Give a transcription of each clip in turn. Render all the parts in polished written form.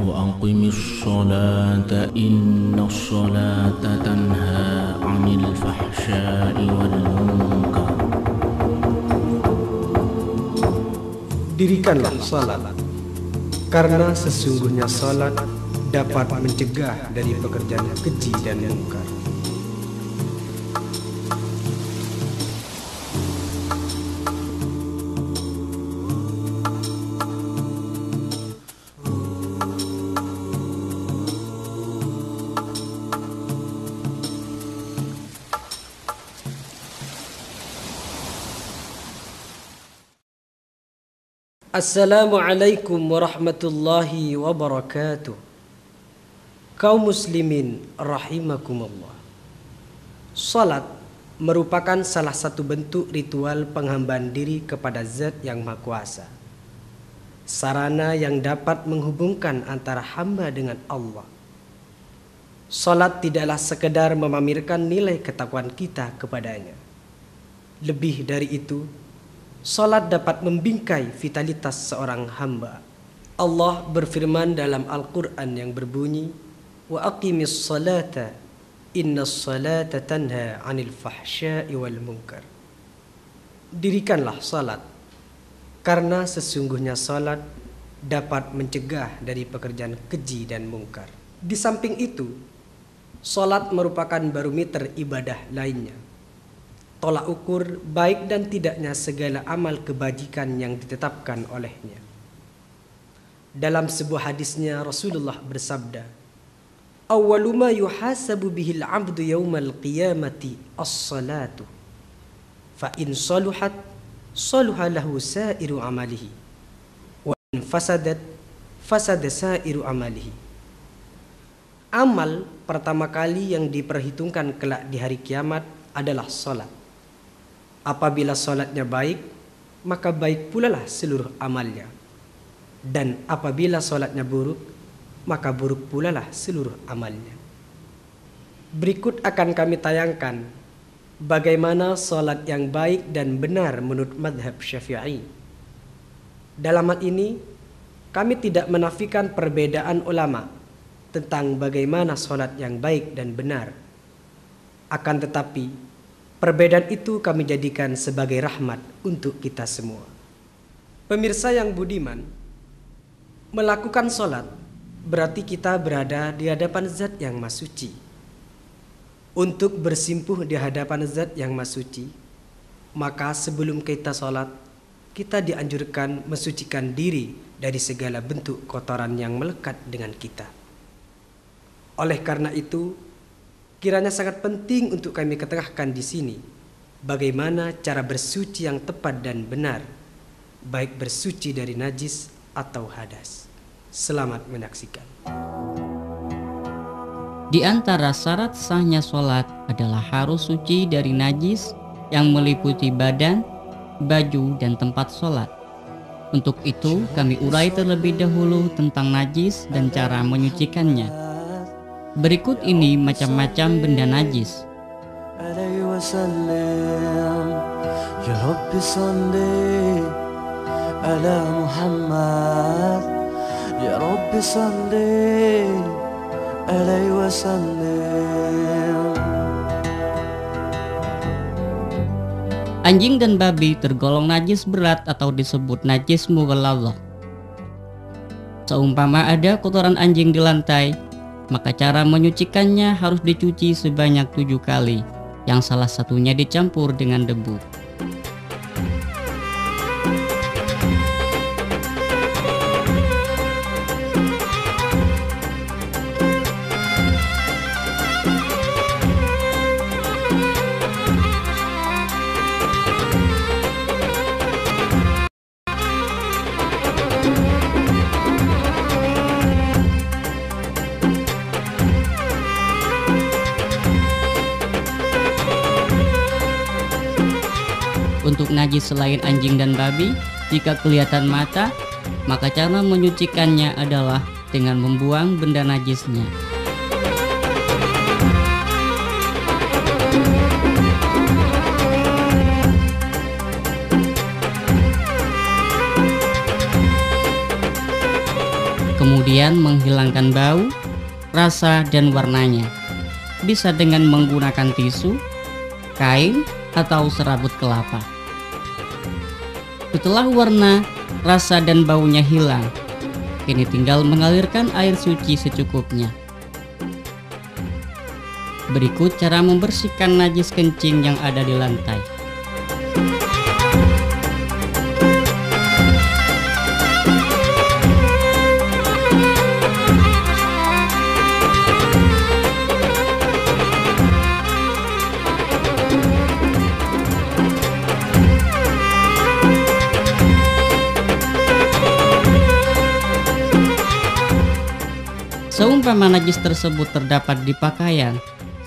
وأقم الصلاة إن الصلاة تنهى عن الفحشاء والمنكر. Dirikanlah salat, karena sesungguhnya salat dapat mencegah dari pekerjaan keji dan mungkar. Assalamualaikum warahmatullahi wabarakatuh. Kaum muslimin rahimakumullah. Salat merupakan salah satu bentuk ritual penghambaan diri kepada Zat yang Maha Kuasa. Sarana yang dapat menghubungkan antara hamba dengan Allah. Salat tidaklah sekedar memamerkan nilai ketakwaan kita kepadanya. Lebih dari itu, salat dapat membingkai vitalitas seorang hamba. Allah berfirman dalam Al-Quran yang berbunyi, wa aqimis salata innas salata tanha 'anil fahsya'i wal munkar. Dirikanlah salat, karena sesungguhnya salat dapat mencegah dari pekerjaan keji dan mungkar. Di samping itu, salat merupakan barometer ibadah lainnya, tolak ukur baik dan tidaknya segala amal kebajikan yang ditetapkan olehnya. Dalam sebuah hadisnya Rasulullah bersabda, awwalu ma yuhasabu bihil 'abdu yaumal qiyamati as-salatu fa in saluhat saluha lahu sa'iru amalihi wa in fasadat fasada sa'iru amalihi. Amal pertama kali yang diperhitungkan kelak di hari kiamat adalah salat. Apabila salatnya baik, maka baik pula lah seluruh amalnya. Dan apabila salatnya buruk, maka buruk pula lah seluruh amalnya. Berikut akan kami tayangkan bagaimana salat yang baik dan benar menurut mazhab Syafi'i. Dalam hal ini, kami tidak menafikan perbedaan ulama tentang bagaimana salat yang baik dan benar. Akan tetapi, perbedaan itu kami jadikan sebagai rahmat untuk kita semua. Pemirsa yang budiman, melakukan salat berarti kita berada di hadapan Zat yang Maha Suci. Untuk bersimpuh di hadapan Zat yang Maha Suci, maka sebelum kita salat, kita dianjurkan mensucikan diri dari segala bentuk kotoran yang melekat dengan kita. Oleh karena itu, kiranya sangat penting untuk kami ketengahkan di sini bagaimana cara bersuci yang tepat dan benar, baik bersuci dari najis atau hadas. Selamat menyaksikan. Di antara syarat sahnya sholat adalah harus suci dari najis yang meliputi badan, baju, dan tempat sholat. Untuk itu, kami urai terlebih dahulu tentang najis dan cara menyucikannya. Berikut ini macam-macam benda najis. Ya Rabbi salli ala Muhammad, Ya Rabbi salli alaihi wasallam. Anjing dan babi tergolong najis berat atau disebut najis mughalladhah. Seumpama ada kotoran anjing di lantai, maka cara menyucikannya harus dicuci sebanyak 7 kali, yang salah satunya dicampur dengan debu. Untuk najis selain anjing dan babi, jika kelihatan mata, maka cara menyucikannya adalah dengan membuang benda najisnya. Kemudian menghilangkan bau, rasa, dan warnanya. Bisa dengan menggunakan tisu, kain, atau serabut kelapa. Setelah warna, rasa, dan baunya hilang, kini tinggal mengalirkan air suci secukupnya. Berikut cara membersihkan najis kencing yang ada di lantai. Seumpama najis tersebut terdapat di pakaian,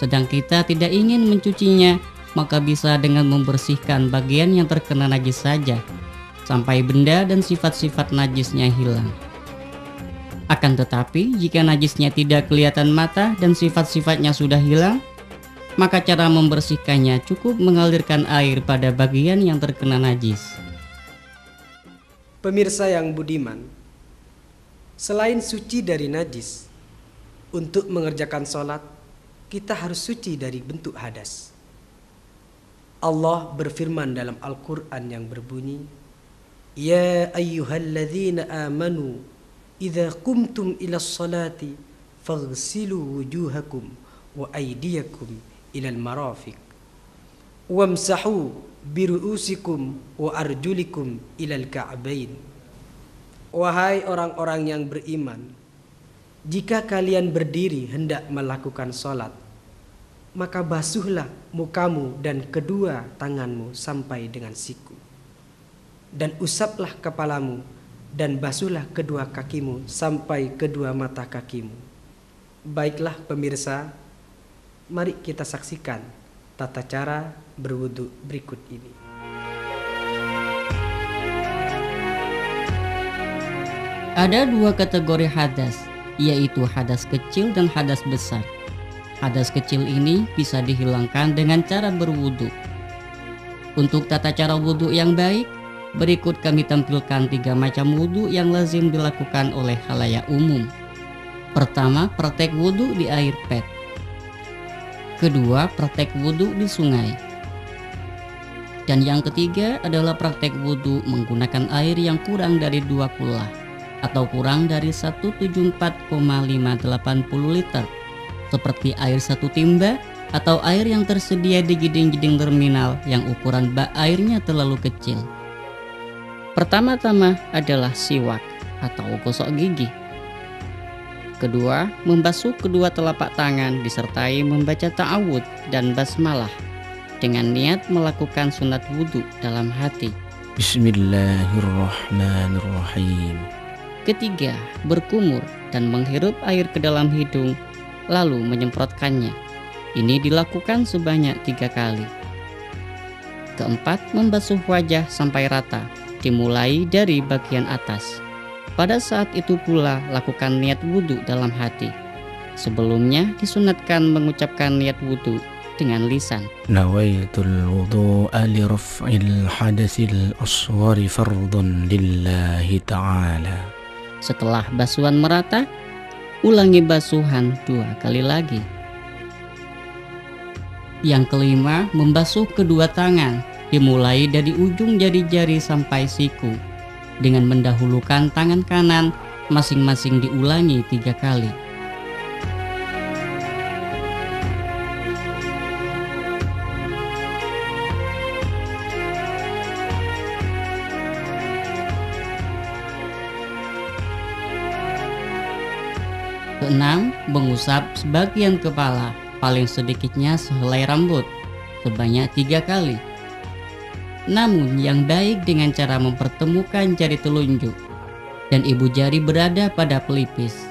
sedang kita tidak ingin mencucinya, maka bisa dengan membersihkan bagian yang terkena najis saja, sampai benda dan sifat-sifat najisnya hilang. Akan tetapi, jika najisnya tidak kelihatan mata dan sifat-sifatnya sudah hilang, maka cara membersihkannya cukup mengalirkan air pada bagian yang terkena najis. Pemirsa yang budiman, selain suci dari najis, untuk mengerjakan sholat, kita harus suci dari bentuk hadas. Allah berfirman dalam Al-Quran yang berbunyi, Ya ayyuhalladzina amanu, idza qumtum ila sholati, faghsilu wujuhakum wa aydiyakum ilal marafiq, wamsahu biru'usikum wa arjulikum ilal ka'bain. Wahai orang-orang yang beriman, jika kalian berdiri hendak melakukan sholat, maka basuhlah mukamu dan kedua tanganmu sampai dengan siku, dan usaplah kepalamu dan basuhlah kedua kakimu sampai kedua mata kakimu. Baiklah pemirsa, mari kita saksikan tata cara berwudu berikut ini. Ada dua kategori hadas, yaitu hadas kecil dan hadas besar. Hadas kecil ini bisa dihilangkan dengan cara berwudu. Untuk tata cara wudu yang baik, berikut kami tampilkan 3 macam wudu yang lazim dilakukan oleh khalayak umum. Pertama, praktek wudu di air pet. Kedua, praktek wudu di sungai. Dan yang ketiga adalah praktek wudu menggunakan air yang kurang dari 2 kula atau kurang dari 174,580 liter, seperti air 1 timba atau air yang tersedia di jeding-jeding terminal yang ukuran bak airnya terlalu kecil. Pertama-tama adalah siwak atau gosok gigi. Kedua, membasuh kedua telapak tangan disertai membaca ta'awud dan basmalah dengan niat melakukan sunat wudhu dalam hati. Bismillahirrahmanirrahim. Ketiga, berkumur dan menghirup air ke dalam hidung lalu menyemprotkannya. Ini dilakukan sebanyak 3 kali. Keempat, membasuh wajah sampai rata, dimulai dari bagian atas. Pada saat itu pula lakukan niat wudhu dalam hati. Sebelumnya disunatkan mengucapkan niat wudhu dengan lisan. Nawaitul wudu'a li raf'il hadasil asghari fardun lillahi ta'ala. Setelah basuhan merata, ulangi basuhan 2 kali lagi. Yang kelima, membasuh kedua tangan, dimulai dari ujung jari-jari sampai siku, dengan mendahulukan tangan kanan, masing-masing diulangi 3 kali. Keenam, mengusap sebagian kepala, paling sedikitnya sehelai rambut, sebanyak 3 kali. Namun yang baik dengan cara mempertemukan jari telunjuk dan ibu jari berada pada pelipis,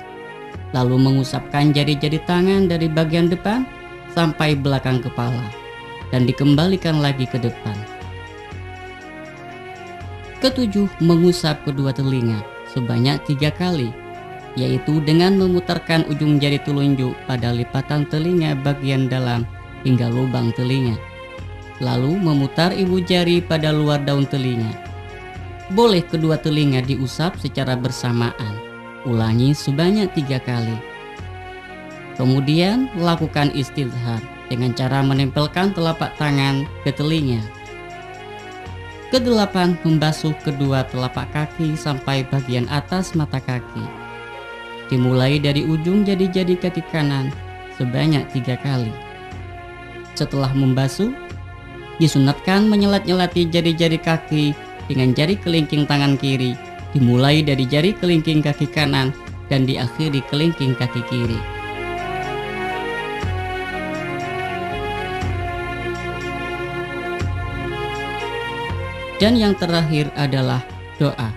lalu mengusapkan jari-jari tangan dari bagian depan sampai belakang kepala dan dikembalikan lagi ke depan. Ketujuh, mengusap kedua telinga sebanyak 3 kali, yaitu dengan memutarkan ujung jari telunjuk pada lipatan telinga bagian dalam hingga lubang telinga, lalu memutar ibu jari pada luar daun telinga. Boleh kedua telinga diusap secara bersamaan, Ulangi sebanyak 3 kali. Kemudian lakukan istidhar dengan cara menempelkan telapak tangan ke telinga. Kedelapan, membasuh kedua telapak kaki sampai bagian atas mata kaki. Dimulai dari ujung jari-jari kaki kanan sebanyak 3 kali. Setelah membasuh, disunatkan menyelat-nyelati jari-jari kaki dengan jari kelingking tangan kiri, dimulai dari jari kelingking kaki kanan dan diakhiri kelingking kaki kiri. Dan yang terakhir adalah doa.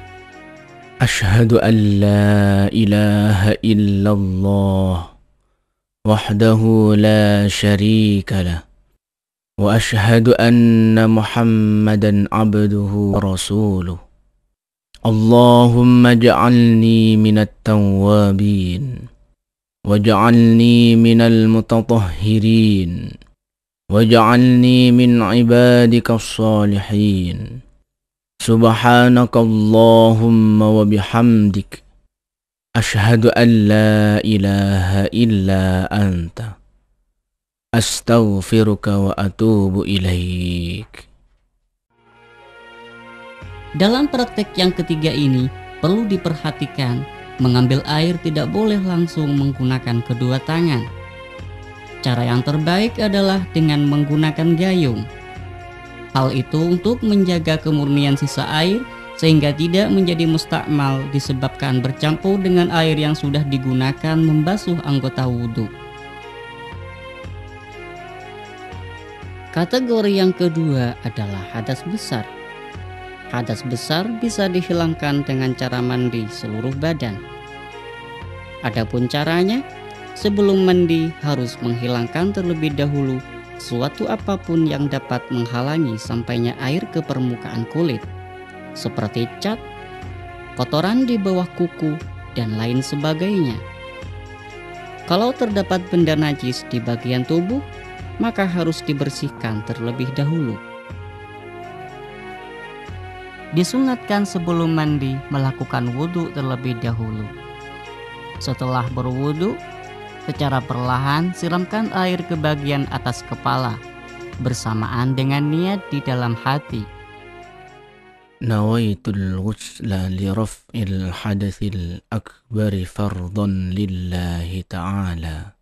أشهد أن لا إله إلا الله وحده لا شريك له وأشهد أن محمدا عبده ورسوله اللهم اجعلني من التوابين واجعلني من المتطهرين واجعلني من عبادك الصالحين سبحانك اللهم وبحمدك أشهد أن لا إله إلا أنت أستغفرك وأتوب إليك. Dalam praktek yang ketiga ini perlu diperhatikan, mengambil air tidak boleh langsung menggunakan kedua tangan. Cara yang terbaik adalah dengan menggunakan gayung. Hal itu untuk menjaga kemurnian sisa air sehingga tidak menjadi mustakmal disebabkan bercampur dengan air yang sudah digunakan membasuh anggota wudhu. Kategori yang kedua adalah hadas besar. Hadas besar bisa dihilangkan dengan cara mandi seluruh badan. Adapun caranya, sebelum mandi harus menghilangkan terlebih dahulu suatu apapun yang dapat menghalangi sampainya air ke permukaan kulit, seperti cat, kotoran di bawah kuku, dan lain sebagainya. Kalau terdapat benda najis di bagian tubuh, maka harus dibersihkan terlebih dahulu. Disunatkan sebelum mandi melakukan wudhu terlebih dahulu. Setelah berwudhu, secara perlahan siramkan air ke bagian atas kepala bersamaan dengan niat di dalam hati. Nawaitul ghusla li raf'il hadatsil akbari fardhan lillahi ta'ala.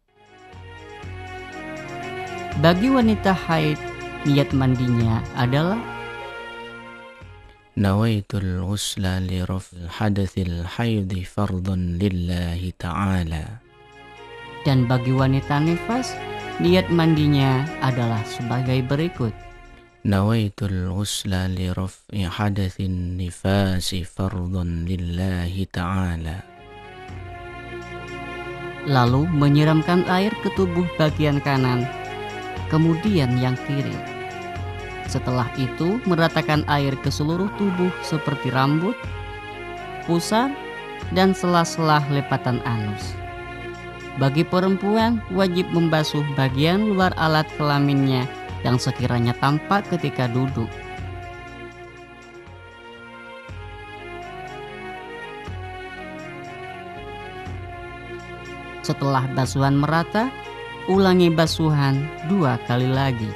Bagi wanita haid, niat mandinya adalah Nawaitul ghusla li raf'il hadatsil haidhi fardhan lillahi ta'ala. Dan bagi wanita nifas, niat mandinya adalah sebagai berikut. Nawaitul ghusla li raf'i hadatsin nifasi fardhan lillahi ta'ala. Lalu menyiramkan air ke tubuh bagian kanan, kemudian yang kiri. Setelah itu meratakan air ke seluruh tubuh seperti rambut, pusar, dan sela-sela lepatan anus. Bagi perempuan wajib membasuh bagian luar alat kelaminnya yang sekiranya tampak ketika duduk. Setelah basuhan merata, ulangi basuhan 2 kali lagi.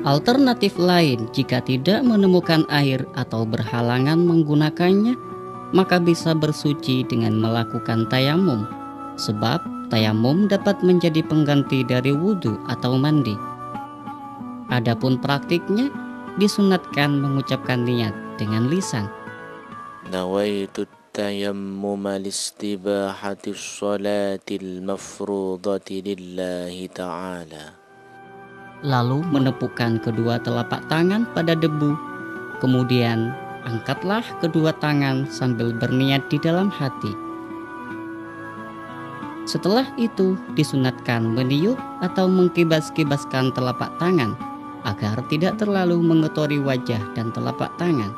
Alternatif lain, jika tidak menemukan air atau berhalangan menggunakannya, maka bisa bersuci dengan melakukan tayamum, sebab tayamum dapat menjadi pengganti dari wudhu atau mandi. Adapun praktiknya, disunatkan mengucapkan niat dengan lisan. Nawaitu tayammum listibahati sholatil mafrudati lillahi ta'ala. Lalu menepukkan kedua telapak tangan pada debu, kemudian angkatlah kedua tangan sambil berniat di dalam hati. Setelah itu disunatkan meniup atau mengkibas-kibaskan telapak tangan agar tidak terlalu mengotori wajah dan telapak tangan.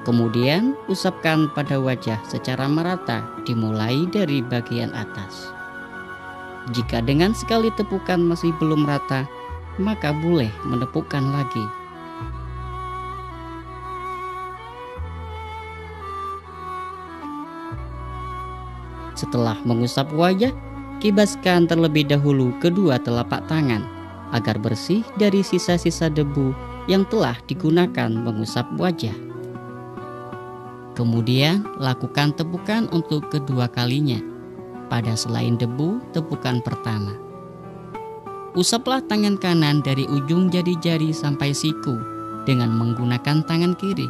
Kemudian usapkan pada wajah secara merata dimulai dari bagian atas. Jika dengan sekali tepukan masih belum rata, maka boleh menepukkan lagi. Setelah mengusap wajah, kibaskan terlebih dahulu kedua telapak tangan agar bersih dari sisa-sisa debu yang telah digunakan mengusap wajah. Kemudian lakukan tepukan untuk kedua kalinya pada selain debu tepukan pertama. Usaplah tangan kanan dari ujung jari-jari sampai siku dengan menggunakan tangan kiri.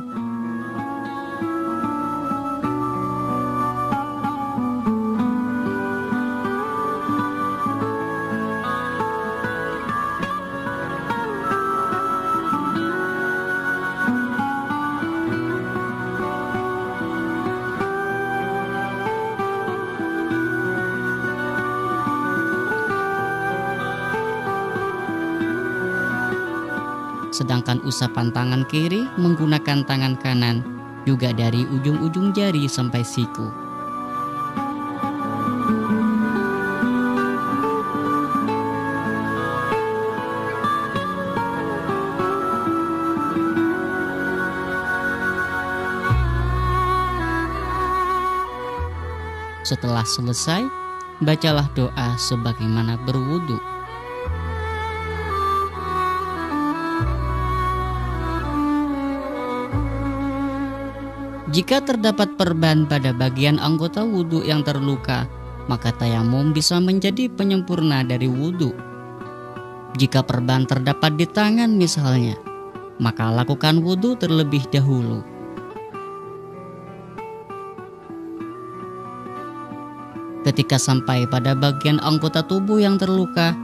Sedangkan usapan tangan kiri menggunakan tangan kanan juga dari ujung-ujung jari sampai siku. Setelah selesai, bacalah doa sebagaimana berwudu. Jika terdapat perban pada bagian anggota wudhu yang terluka, maka tayamum bisa menjadi penyempurna dari wudhu. Jika perban terdapat di tangan misalnya, maka lakukan wudhu terlebih dahulu. Ketika sampai pada bagian anggota tubuh yang terluka,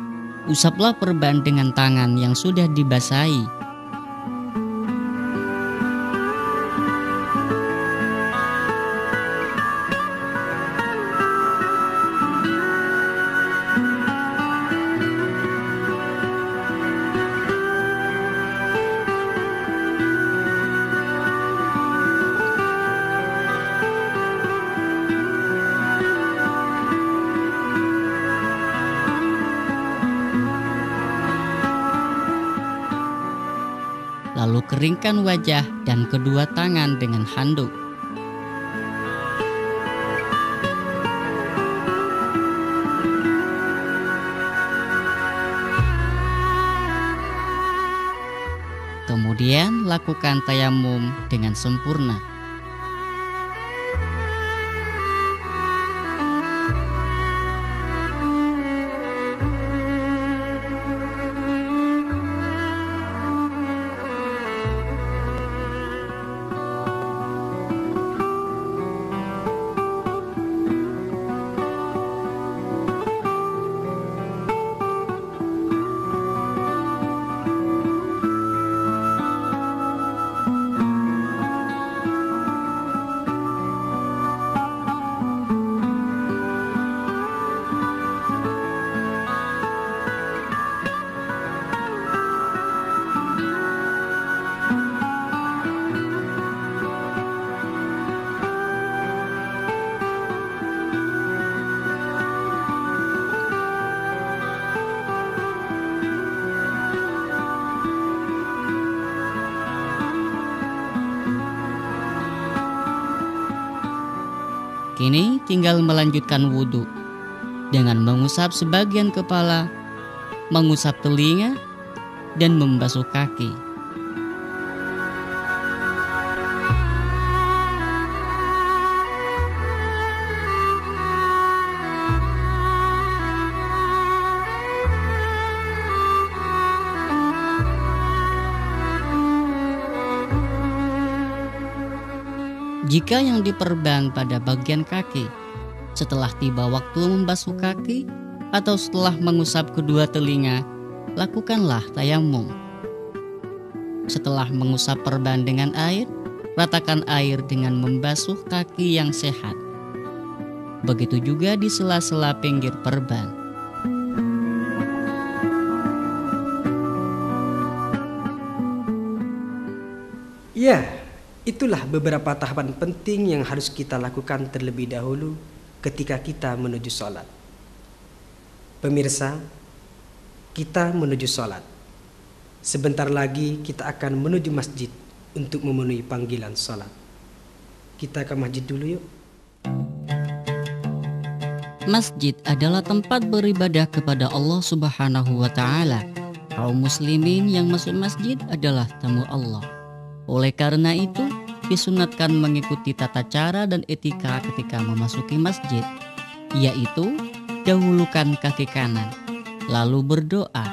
usaplah perban dengan tangan yang sudah dibasahi. Lalu keringkan wajah dan kedua tangan dengan handuk. Kemudian lakukan tayamum dengan sempurna. Kini tinggal melanjutkan wudhu dengan mengusap sebagian kepala, mengusap telinga, dan membasuh kaki. Jika yang diperban pada bagian kaki, setelah tiba waktu membasuh kaki atau setelah mengusap kedua telinga, lakukanlah tayamum. Setelah mengusap perban dengan air, ratakan air dengan membasuh kaki yang sehat. Begitu juga di sela-sela pinggir perban. Ya, itulah beberapa tahapan penting yang harus kita lakukan terlebih dahulu ketika kita menuju sholat. Pemirsa, kita menuju sholat. Sebentar lagi kita akan menuju masjid untuk memenuhi panggilan sholat. Kita ke masjid dulu yuk. Masjid adalah tempat beribadah kepada Allah Subhanahu wa Ta'ala. Kaum muslimin yang masuk masjid adalah tamu Allah. Oleh karena itu, disunatkan mengikuti tata cara dan etika ketika memasuki masjid, yaitu dahulukan kaki kanan, lalu berdoa,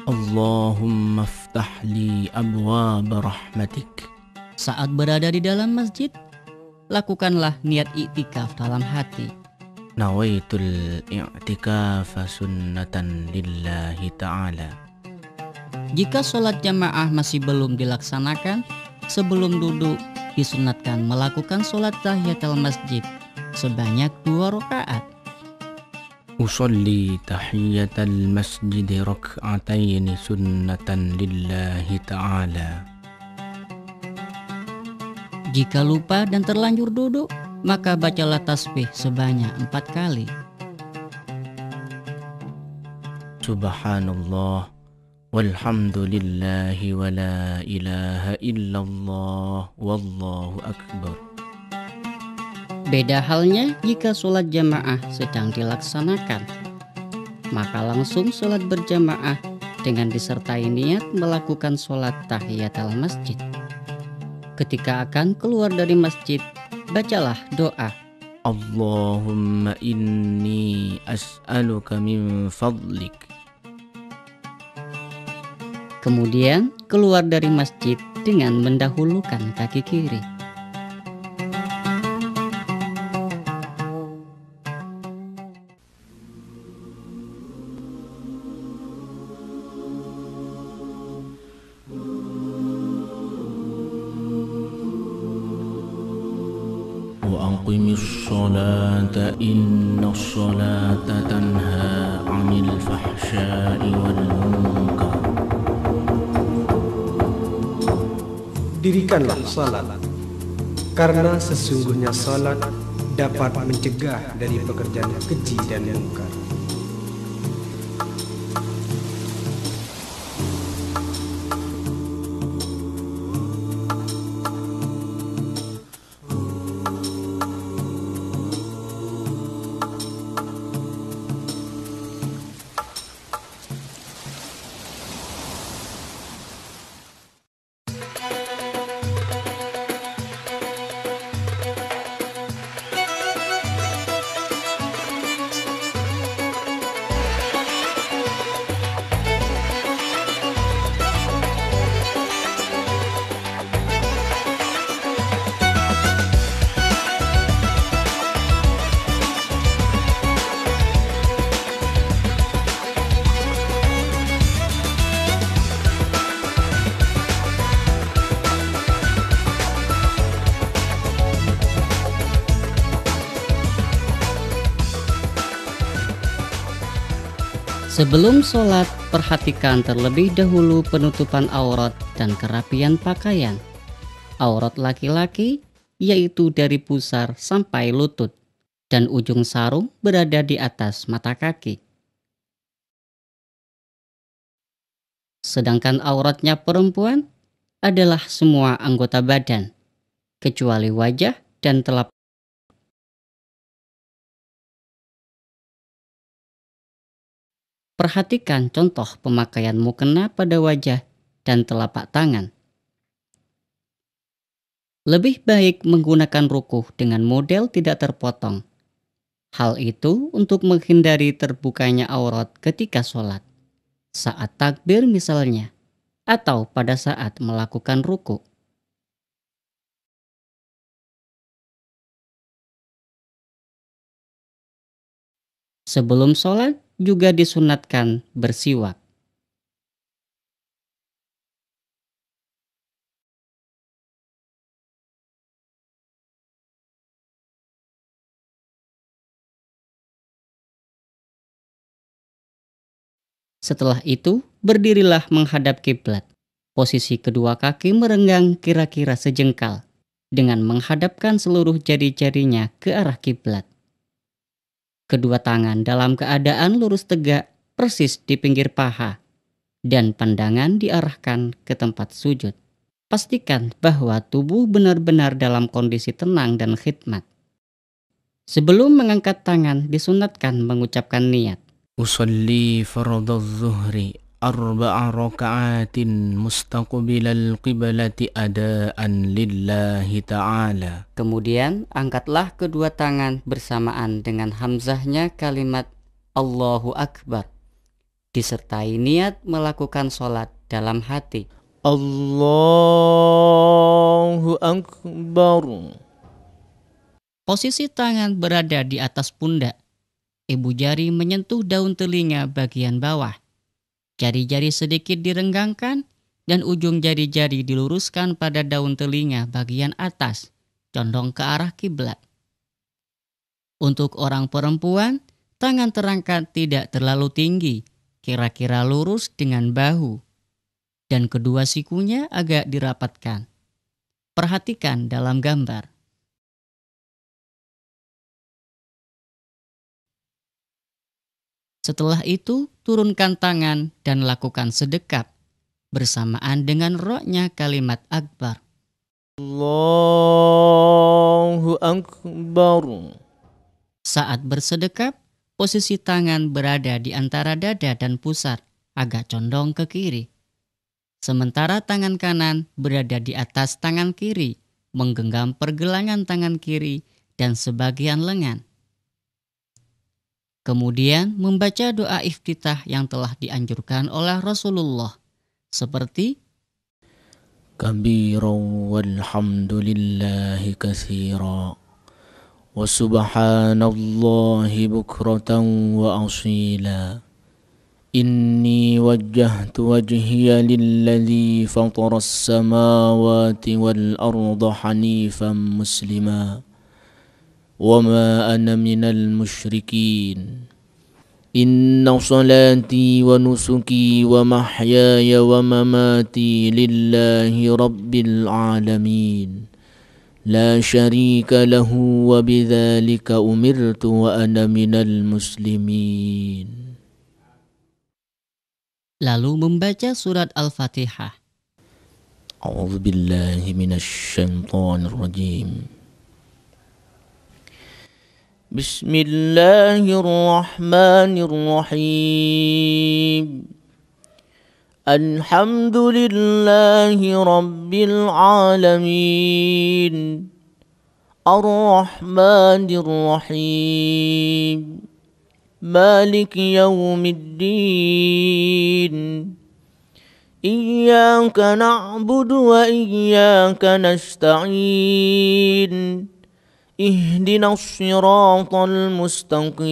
Allahumma aftah li abwaab rahmatik. Saat berada di dalam masjid, lakukanlah niat iktikaf dalam hati. Nawaitul i'tikafa sunnatan lillahi ta'ala. Jika sholat jamaah masih belum dilaksanakan, sebelum duduk disunatkan melakukan sholat tahiyatul masjid sebanyak 2 rakaat. Usolli tahiyatal masjid rak'atayn sunnatan lillahi ta'ala. Jika lupa dan terlanjur duduk, maka bacalah tasbih sebanyak 4 kali. Subhanallah walhamdulillahi wa la ilaha illallah wallahu akbar. Beda halnya jika sholat jamaah sedang dilaksanakan, maka langsung sholat berjamaah dengan disertai niat melakukan sholat tahiyatul masjid. Ketika akan keluar dari masjid, bacalah doa, Allahumma inni as'aluka min fadlik. Kemudian keluar dari masjid dengan mendahulukan kaki kiri. Wa aqimis sholata inna sholata tanha 'anil fahsya'i wal munkar. Dirikanlah salat, karena sesungguhnya salat dapat mencegah dari pekerjaan keji dan mungkar. Sebelum sholat, perhatikan terlebih dahulu penutupan aurat dan kerapian pakaian. Aurat laki-laki yaitu dari pusar sampai lutut, dan ujung sarung berada di atas mata kaki. Sedangkan auratnya perempuan adalah semua anggota badan, kecuali wajah dan telapak. Perhatikan contoh pemakaian mukena pada wajah dan telapak tangan. Lebih baik menggunakan rukuh dengan model tidak terpotong. Hal itu untuk menghindari terbukanya aurat ketika sholat, saat takbir misalnya, atau pada saat melakukan ruku. Sebelum sholat juga disunatkan bersiwak. Setelah itu, berdirilah menghadap kiblat. Posisi kedua kaki merenggang kira-kira sejengkal, dengan menghadapkan seluruh jari-jarinya ke arah kiblat. Kedua tangan dalam keadaan lurus tegak persis di pinggir paha dan pandangan diarahkan ke tempat sujud. Pastikan bahwa tubuh benar-benar dalam kondisi tenang dan khidmat. Sebelum mengangkat tangan disunatkan mengucapkan niat. Usalli fardhu zuhri arba'a raka'atin mustaqbilal qiblati adaan lillahi ta'ala. Kemudian angkatlah kedua tangan bersamaan dengan hamzahnya kalimat Allahu Akbar, disertai niat melakukan sholat dalam hati. Allahu Akbar. Posisi tangan berada di atas pundak. Ibu jari menyentuh daun telinga bagian bawah. Jari-jari sedikit direnggangkan dan ujung jari-jari diluruskan pada daun telinga bagian atas, condong ke arah kiblat. Untuk orang perempuan, tangan terangkat tidak terlalu tinggi, kira-kira lurus dengan bahu, dan kedua sikunya agak dirapatkan. Perhatikan dalam gambar. Setelah itu, turunkan tangan dan lakukan sedekap bersamaan dengan ro'nya kalimat akbar. Allahu Akbar. Saat bersedekap, posisi tangan berada di antara dada dan pusar, agak condong ke kiri. Sementara tangan kanan berada di atas tangan kiri, menggenggam pergelangan tangan kiri dan sebagian lengan. Kemudian membaca doa iftitah yang telah dianjurkan oleh Rasulullah, seperti Kabiran walhamdulillahi katsira wa subhanallahi bukratan wa asila. Inni wajjahtu wajhiya lilladzi fataras samawati wal arda hanifan muslima wa ma ana minal musyrikin. Inna salati wa nusuki wa mahyaya wa mamati lillahi rabbil alamin. La syarika lahu wa bidzalika umirtu wa ana minal muslimin. lalu membaca surat Al-Fatihah. A'udzu billahi minasy syaithanir rajim. Bismillahirrahmanirrahim. Alhamdulillahi rabbil alamin. Ar-Rahmanir Rahim. مالك يوم الدين إياك نعبد وإياك نستعين اهدنا الصراط المستقيم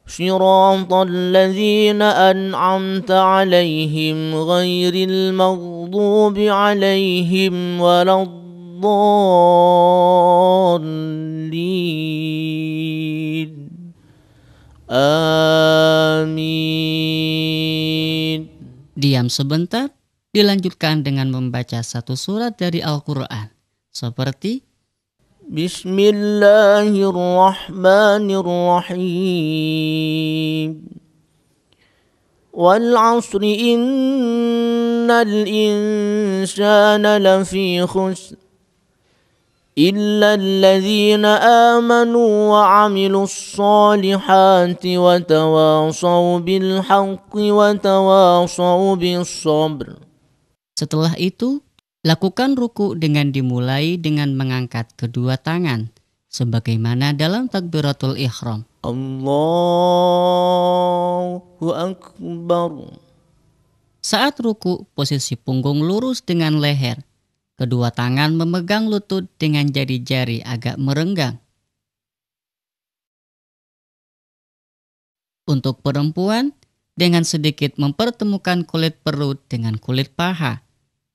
صراط الذين أنعمت عليهم غير المغضوب عليهم ولا الضالين Amin. Diam sebentar, dilanjutkan dengan membaca satu surat dari Al-Quran, seperti Bismillahirrahmanirrahim. Wal 'asri innal insana lafi khusr إلا الذين آمنوا وعملوا الصالحات وتواصوا بالحق وتواصوا بالصبر. Setelah itu, lakukan ruku dengan dimulai dengan mengangkat kedua tangan, sebagaimana dalam takbiratul ihram. Allahu Akbar. Saat ruku, posisi punggung lurus dengan leher. Kedua tangan memegang lutut dengan jari-jari agak merenggang. Untuk perempuan, dengan sedikit mempertemukan kulit perut dengan kulit paha,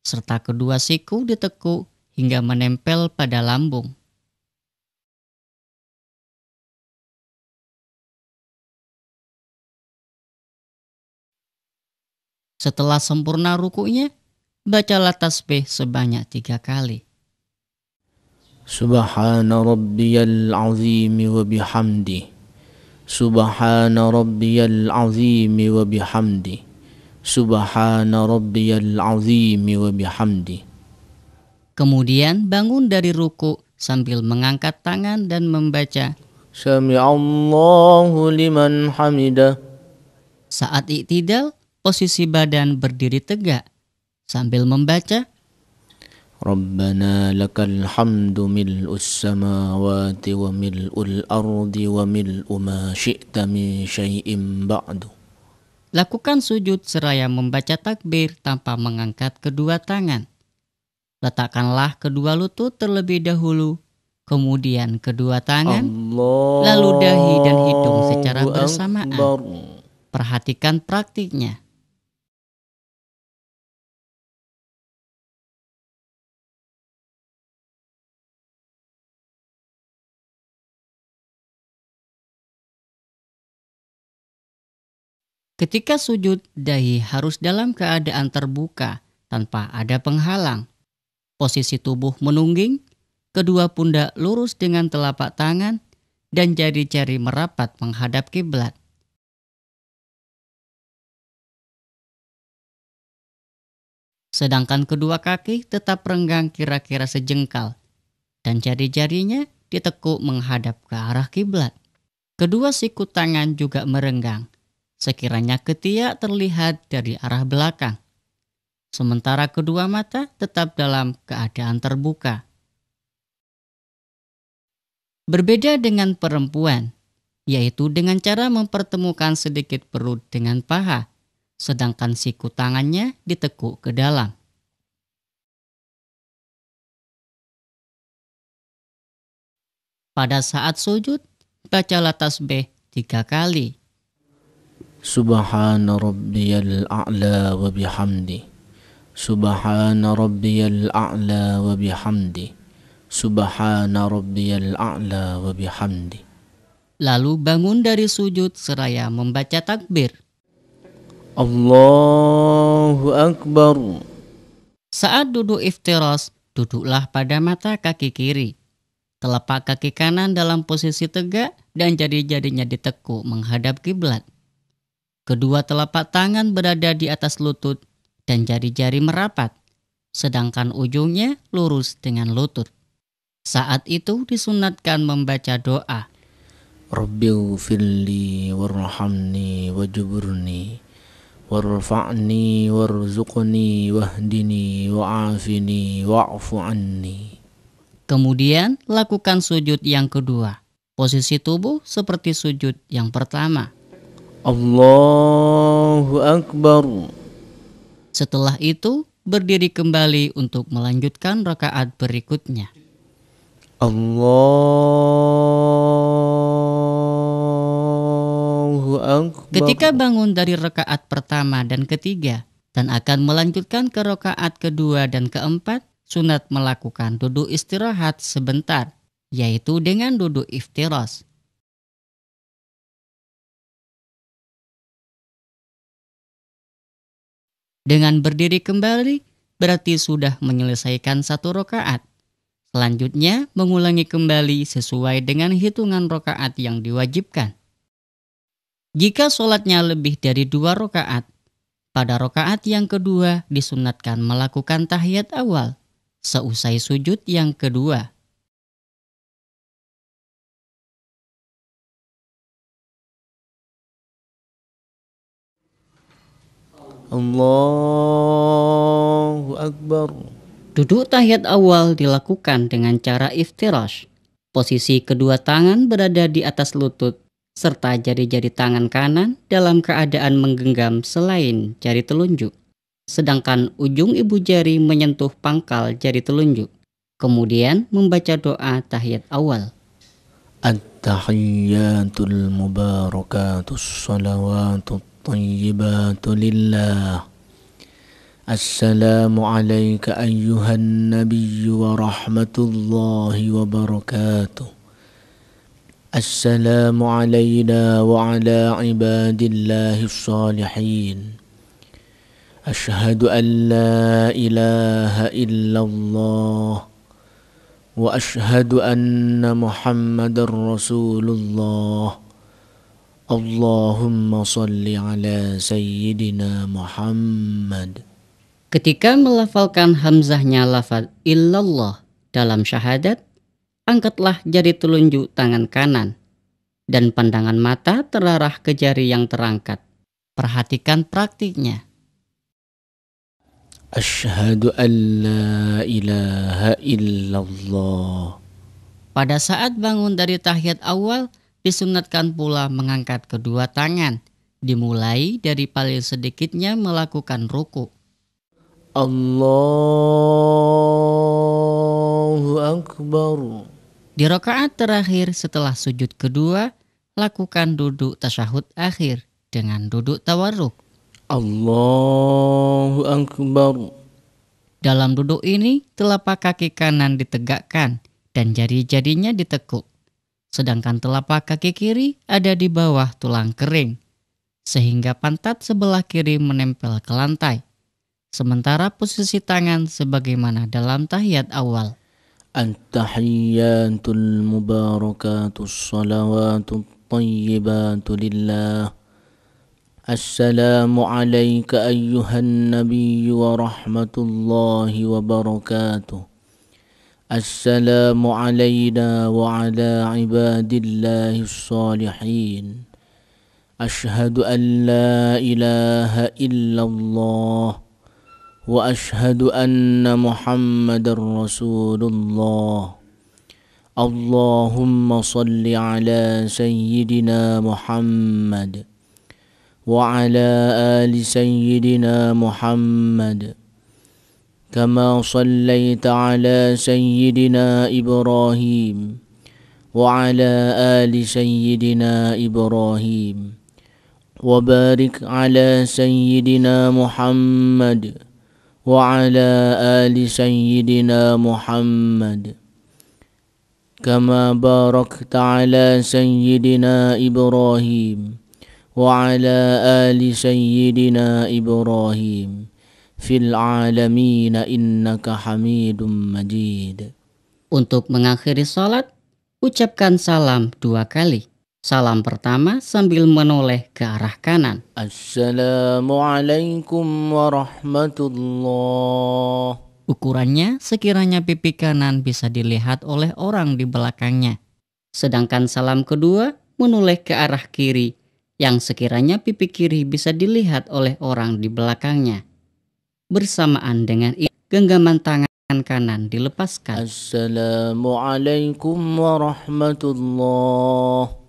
serta kedua siku ditekuk hingga menempel pada lambung. Setelah sempurna rukunya, bacalah tasbih sebanyak 3 kali. سبحان ربي العظيم وبحمده سبحان ربي العظيم وبحمده سبحان ربي العظيم وبحمده. Kemudian bangun dari ruku sambil mengangkat tangan dan membaca سمع الله لمن حمده. Saat i'tidal, posisi badan berdiri tegak sambil membaca ربنا لك الحمد ملء السماوات وملء الأرض وملء ما شئت من شيء بعد. Lakukan sujud seraya membaca takbir tanpa mengangkat kedua tangan. Letakkanlah kedua lutut terlebih dahulu, kemudian kedua tangan, lalu dahi dan hidung secara bersamaan. Perhatikan praktiknya. Ketika sujud, dahi harus dalam keadaan terbuka tanpa ada penghalang. Posisi tubuh menungging, kedua pundak lurus dengan telapak tangan, dan jari-jari merapat menghadap kiblat. Sedangkan kedua kaki tetap renggang kira-kira sejengkal, dan jari-jarinya ditekuk menghadap ke arah kiblat. Kedua siku tangan juga merenggang, sekiranya ketiak terlihat dari arah belakang. Sementara kedua mata tetap dalam keadaan terbuka. Berbeda dengan perempuan, yaitu dengan cara mempertemukan sedikit perut dengan paha, sedangkan siku tangannya ditekuk ke dalam. Pada saat sujud, bacalah tasbih 3 kali. سبحان ربي الأعلى وبحمده سبحان ربي الأعلى وبحمده سبحان ربي الأعلى وبحمده. Lalu bangun dari sujud seraya membaca takbir. Allahu Akbar. Saat duduk iftiras, duduklah pada mata kaki kiri. Telapak kaki kanan dalam posisi tegak dan jari-jarinya ditekuk menghadap kiblat. Kedua telapak tangan berada di atas lutut dan jari-jari merapat, sedangkan ujungnya lurus dengan lutut. Saat itu disunatkan membaca doa. Rabbi ighfirli warhamni wajburni warfa'ni warzuqni wahdini wa'afini wa'fu anni. Kemudian lakukan sujud yang kedua. Posisi tubuh seperti sujud yang pertama. Allahu Akbar. Setelah itu berdiri kembali untuk melanjutkan rakaat berikutnya. Allahu Akbar. Ketika bangun dari rakaat pertama dan ketiga dan akan melanjutkan ke rakaat kedua dan keempat, sunat melakukan duduk istirahat sebentar, yaitu dengan duduk iftiras. Dengan berdiri kembali, berarti sudah menyelesaikan satu rakaat. Selanjutnya, mengulangi kembali sesuai dengan hitungan rakaat yang diwajibkan. Jika sholatnya lebih dari 2 rakaat, pada rakaat yang kedua disunatkan melakukan tahiyat awal, seusai sujud yang kedua. Allahu Akbar. Duduk tahiyat awal dilakukan dengan cara iftirash. Posisi kedua tangan berada di atas lutut, serta jari-jari tangan kanan dalam keadaan menggenggam selain jari telunjuk. Sedangkan ujung ibu jari menyentuh pangkal jari telunjuk. Kemudian membaca doa tahiyat awal. At-tahiyyatul mubarakatus salawatut tayyibatu lillah. Assalamu alayka ayyuhan nabiyyu wa rahmatullahi wa barakatuh. Assalamu alayna wa ala ibadillahi salihin. Ashhadu an la ilaha illallah وأشهد أن محمد رسول الله اللهم صل على سيدنا محمد. Ketika melafalkan hamzahnya lafaz illallah dalam syahadat, angkatlah jari telunjuk tangan kanan dan pandangan mata terarah ke jari yang terangkat. Perhatikan praktiknya. Asyhadu an la ilaha illallah. Pada saat bangun dari tahiyat awal, disunatkan pula mengangkat kedua tangan, dimulai dari paling sedikitnya melakukan ruku. Allahu Akbar. Di rakaat terakhir setelah sujud kedua, lakukan duduk tasyahud akhir dengan duduk tawarruk. Allahu Akbar. Dalam duduk ini, telapak kaki kanan ditegakkan dan jari-jarinya ditekuk. Sedangkan telapak kaki kiri ada di bawah tulang kering, sehingga pantat sebelah kiri menempel ke lantai. Sementara posisi tangan sebagaimana dalam tahiyat awal. At-tahiyyatul mubarakatus salawatut tayyibatu lillah. Assalamu alayka ayyuhan nabiyyu wa rahmatullahi wa barakatuh. Assalamu alayna wa ala ibadillahi salihin. Ashhadu an la ilaha illallah. وأشهد أن محمد رسول الله اللهم صل على سيدنا محمد وعلى آل سيدنا محمد كما صليت على سيدنا إبراهيم وعلى آل سيدنا إبراهيم وبارك على سيدنا محمد وعلى آل سيدنا محمد كما باركت على سيدنا إبراهيم وعلى آل سيدنا إبراهيم في العالمين إنك حميد مجيد. Untuk mengakhiri salat, ucapkan salam 2 kali. Salam pertama sambil menoleh ke arah kanan. Assalamualaikum warahmatullah. Ukurannya sekiranya pipi kanan bisa dilihat oleh orang di belakangnya. Sedangkan salam kedua menoleh ke arah kiri, yang sekiranya pipi kiri bisa dilihat oleh orang di belakangnya. Bersamaan dengan itu, genggaman tangan kanan dilepaskan. Assalamualaikum warahmatullah.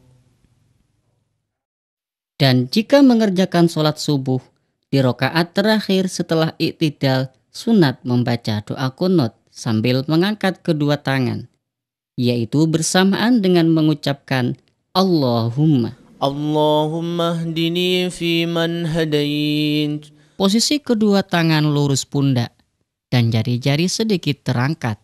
Dan jika mengerjakan sholat subuh, di rakaat terakhir setelah i'tidal, sunat membaca doa qunut sambil mengangkat kedua tangan, yaitu bersamaan dengan mengucapkan Allahumma. Allahumma hdini fi man hadait. Posisi kedua tangan lurus pundak dan jari-jari sedikit terangkat.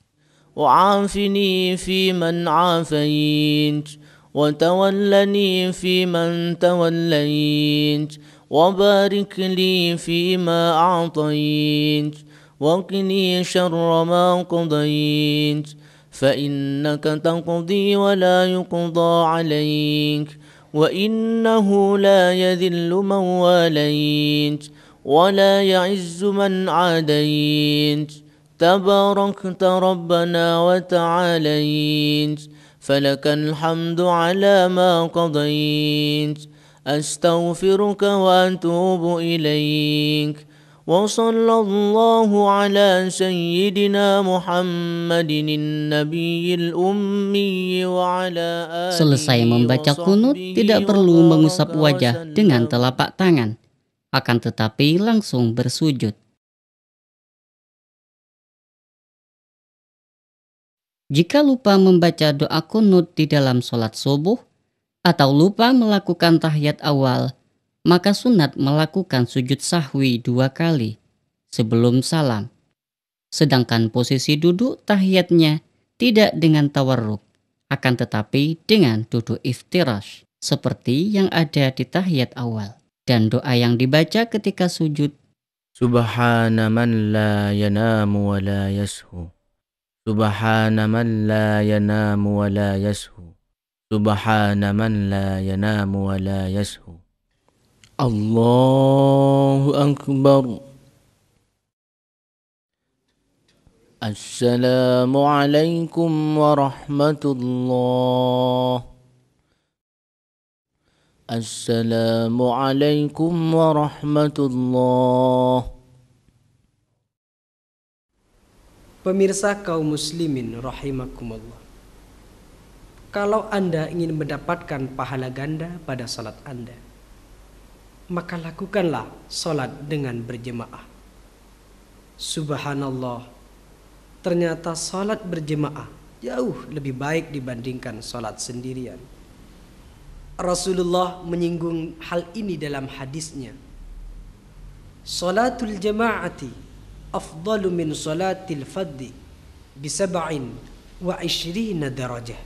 Wa'afini fi man afait. وتولني فيمن توليت وبارك لي فيما أعطيت وقني شر ما قضيت فإنك تقضي ولا يقضى عليك وإنه لا يذل من واليت ولا يعز من عاديت تباركت ربنا وتعاليت فلك الحمد على ما قضيت أستغفرك وأتوب إليك وصلى الله على سيدنا محمد النبي الأمي وعلى آله. Selesai membaca qunut tidak perlu mengusap wajah dengan telapak tangan, akan tetapi langsung bersujud. Jika lupa membaca doa qunut di dalam sholat subuh atau lupa melakukan tahiyat awal, maka sunat melakukan sujud sahwi 2 kali sebelum salam. Sedangkan posisi duduk tahiyatnya tidak dengan tawarruk, akan tetapi dengan duduk iftirash seperti yang ada di tahiyat awal. Dan doa yang dibaca ketika sujud, Subhana man la yanamu wa la yashu سبحان من لا ينام ولا يسهو سبحان من لا ينام ولا يسهو الله أكبر. السلام عليكم ورحمة الله. السلام عليكم ورحمة الله. Pemirsa kaum muslimin rahimakumullah. Kalau Anda ingin mendapatkan pahala ganda pada salat Anda, maka lakukanlah salat dengan berjemaah. Subhanallah, ternyata salat berjemaah jauh lebih baik dibandingkan salat sendirian. Rasulullah menyinggung hal ini dalam hadisnya. Salatul jama'ati afdalu min salatil faddi bisab'in wa ishrina darajah.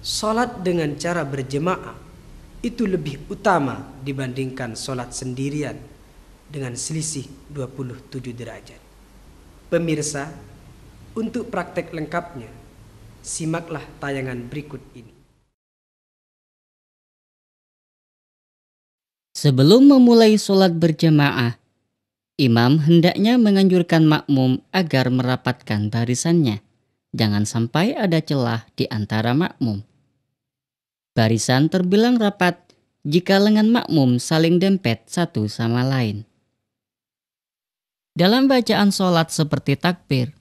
Salat dengan cara berjemaah itu lebih utama dibandingkan salat sendirian dengan selisih 27 derajat. Pemirsa, untuk praktek lengkapnya, simaklah tayangan berikut ini. Sebelum memulai sholat berjamaah, imam hendaknya menganjurkan makmum agar merapatkan barisannya. Jangan sampai ada celah di antara makmum. Barisan terbilang rapat jika lengan makmum saling dempet satu sama lain. Dalam bacaan sholat seperti takbir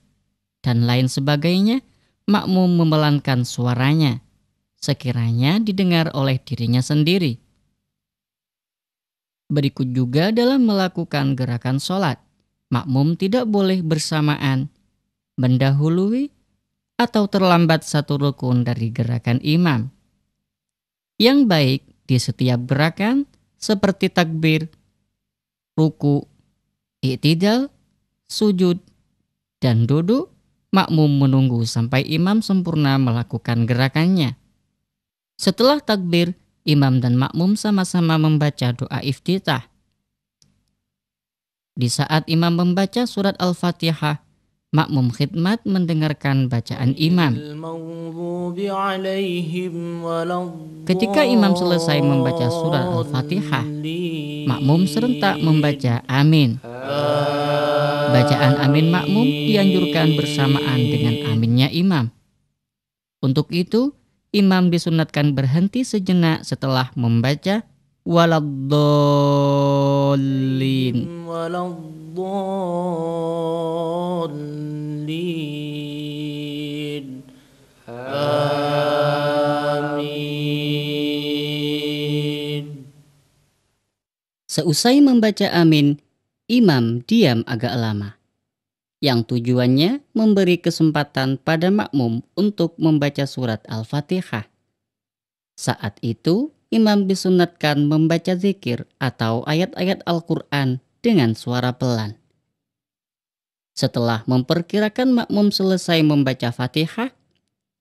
dan lain sebagainya, makmum memelankan suaranya, sekiranya didengar oleh dirinya sendiri. Berikut juga dalam melakukan gerakan sholat, makmum tidak boleh bersamaan, mendahului, atau terlambat satu rukun dari gerakan imam. Yang baik di setiap gerakan seperti takbir, ruku, i'tidal, sujud, dan duduk, makmum menunggu sampai imam sempurna melakukan gerakannya. Setelah takbir, imam dan makmum sama-sama membaca doa iftitah. Di saat imam membaca surat Al-Fatihah, makmum khidmat mendengarkan bacaan imam. Ketika imam selesai membaca surat Al-Fatihah, makmum serentak membaca amin. Bacaan amin makmum dianjurkan bersamaan dengan aminnya imam. Untuk itu, imam disunatkan berhenti sejenak setelah membaca waladdallin. Amin. Seusai membaca amin, imam diam agak lama, yang tujuannya memberi kesempatan pada makmum untuk membaca surat Al-Fatihah. Saat itu, imam disunatkan membaca zikir atau ayat-ayat Al-Quran dengan suara pelan. Setelah memperkirakan makmum selesai membaca Fatihah,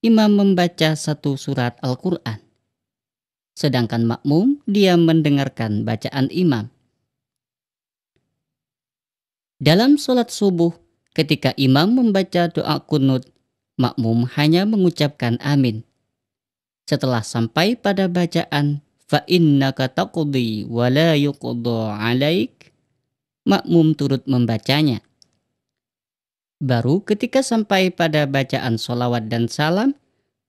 imam membaca satu surat Al-Quran. Sedangkan makmum diam mendengarkan bacaan imam. Dalam sholat subuh, ketika imam membaca doa kunut, makmum hanya mengucapkan amin. Setelah sampai pada bacaan fa innaka taqdi wa la yuqda 'alaik, makmum turut membacanya. Baru ketika sampai pada bacaan sholawat dan salam,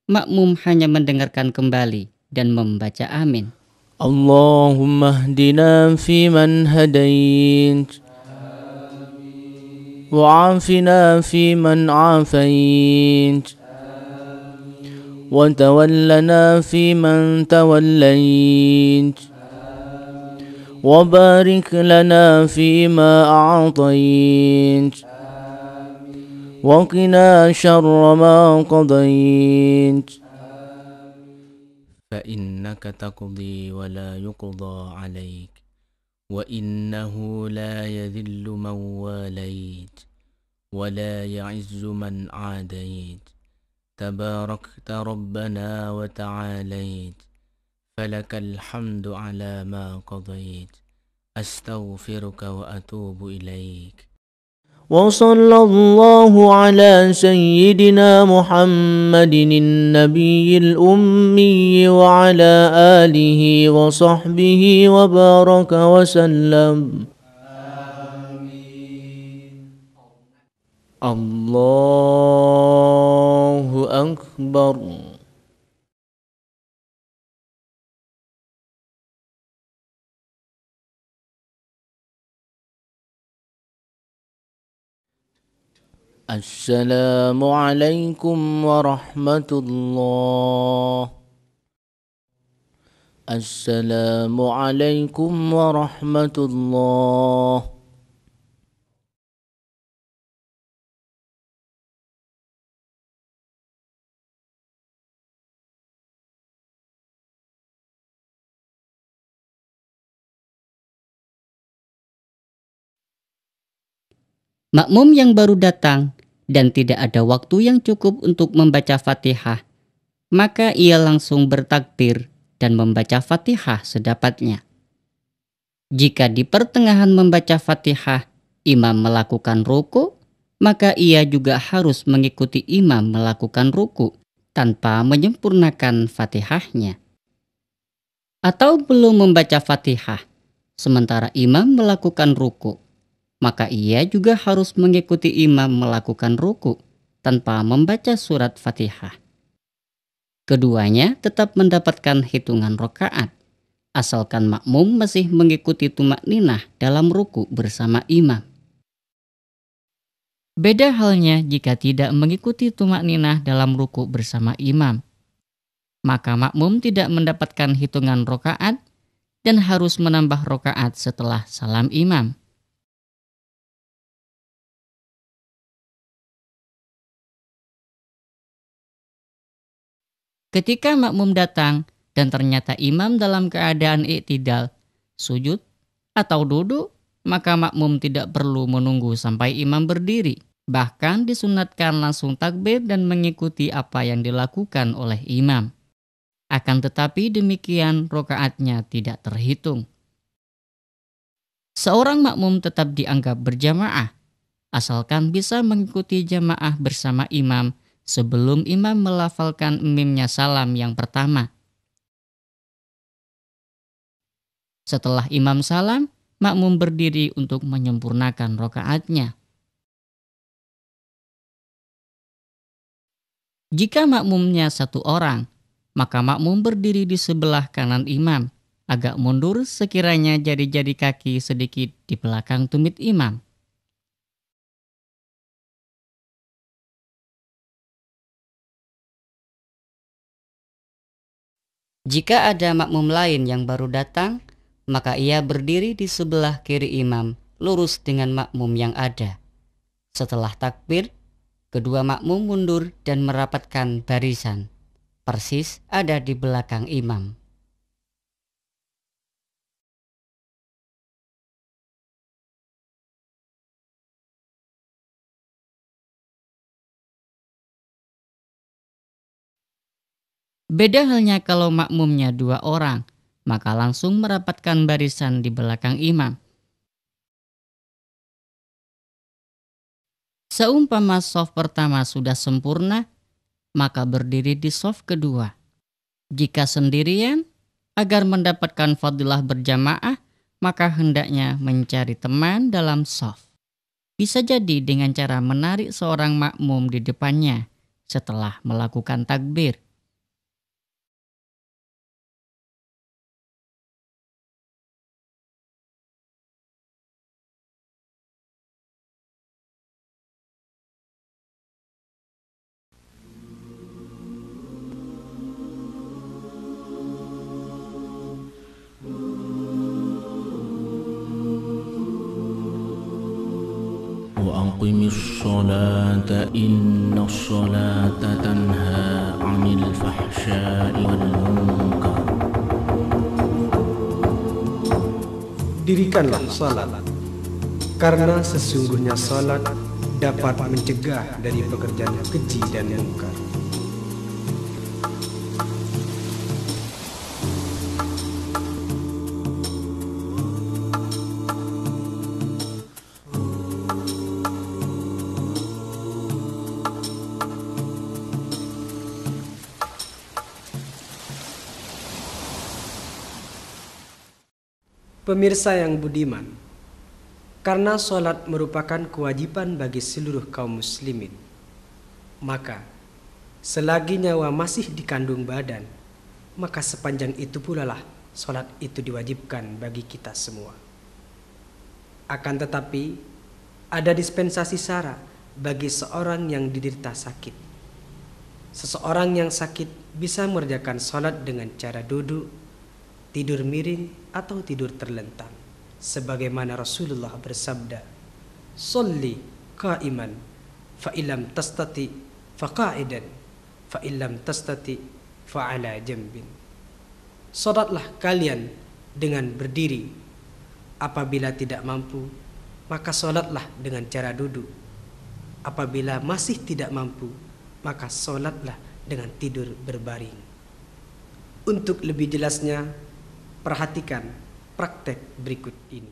makmum hanya mendengarkan kembali dan membaca amin. Allahumma hdina fiman hadait وعافنا فيمن عافيت وتولنا فيمن توليت وبارك لنا فيما أعطيت وقنا شر ما قضيت فإنك تقضي ولا يقضى عليك وإنه لا يذل من واليت ولا يعز من عاديت تباركت ربنا وتعاليت فلك الحمد على ما قضيت أستغفرك وأتوب إليك وصلى الله على سيدنا محمد النبي الأمي وعلى آله وصحبه وبارك وسلم. الله أكبر. السلام عليكم ورحمة الله. السلام عليكم ورحمة الله. Makmum yang baru datang dan tidak ada waktu yang cukup untuk membaca Fatihah, maka ia langsung bertakbir dan membaca Fatihah sedapatnya. Jika di pertengahan membaca Fatihah, imam melakukan ruku, maka ia juga harus mengikuti imam melakukan ruku tanpa menyempurnakan Fatihahnya. Atau belum membaca Fatihah, sementara imam melakukan ruku, maka ia juga harus mengikuti imam melakukan ruku tanpa membaca surat Fatihah. Keduanya tetap mendapatkan hitungan rakaat, asalkan makmum masih mengikuti tumakninah dalam ruku bersama imam. Beda halnya jika tidak mengikuti tumakninah dalam ruku bersama imam, maka makmum tidak mendapatkan hitungan rakaat dan harus menambah rakaat setelah salam imam. Ketika makmum datang dan ternyata imam dalam keadaan i'tidal, sujud, atau duduk, maka makmum tidak perlu menunggu sampai imam berdiri. Bahkan disunatkan langsung takbir dan mengikuti apa yang dilakukan oleh imam. Akan tetapi demikian rakaatnya tidak terhitung. Seorang makmum tetap dianggap berjamaah, asalkan bisa mengikuti jamaah bersama imam sebelum imam melafalkan mimnya salam yang pertama. Setelah imam salam, makmum berdiri untuk menyempurnakan rakaatnya. Jika makmumnya satu orang, maka makmum berdiri di sebelah kanan imam, agak mundur sekiranya jari-jari kaki sedikit di belakang tumit imam. Jika ada makmum lain yang baru datang, maka ia berdiri di sebelah kiri imam, lurus dengan makmum yang ada. Setelah takbir, kedua makmum mundur dan merapatkan barisan, persis ada di belakang imam. Beda halnya kalau makmumnya dua orang, maka langsung merapatkan barisan di belakang imam. Seumpama shaf pertama sudah sempurna, maka berdiri di shaf kedua. Jika sendirian, agar mendapatkan fadilah berjamaah, maka hendaknya mencari teman dalam shaf. Bisa jadi dengan cara menarik seorang makmum di depannya setelah melakukan takbir. وأقم الصلاة إن الصلاة تنهى عن الفحشاء والمنكر. Dirikanlah salat, karena sesungguhnya salat dapat mencegah dari pekerjaan keji dan mungkar. Pemirsa yang budiman, karena sholat merupakan kewajiban bagi seluruh kaum muslimin, maka selagi nyawa masih dikandung badan, maka sepanjang itu pula lah sholat itu diwajibkan bagi kita semua. Akan tetapi, ada dispensasi syara bagi seorang yang diderita sakit. Seseorang yang sakit bisa mengerjakan sholat dengan cara duduk, tidur miring, atau tidur terlentang. Sebagaimana Rasulullah bersabda, "Sholli qa'iman, fa illam tastati fa qa'idan, fa illam tastati fa ala jambin." Sholatlah kalian dengan berdiri. Apabila tidak mampu, maka sholatlah dengan cara duduk. Apabila masih tidak mampu, maka sholatlah dengan tidur berbaring. Untuk lebih jelasnya, perhatikan praktek berikut ini.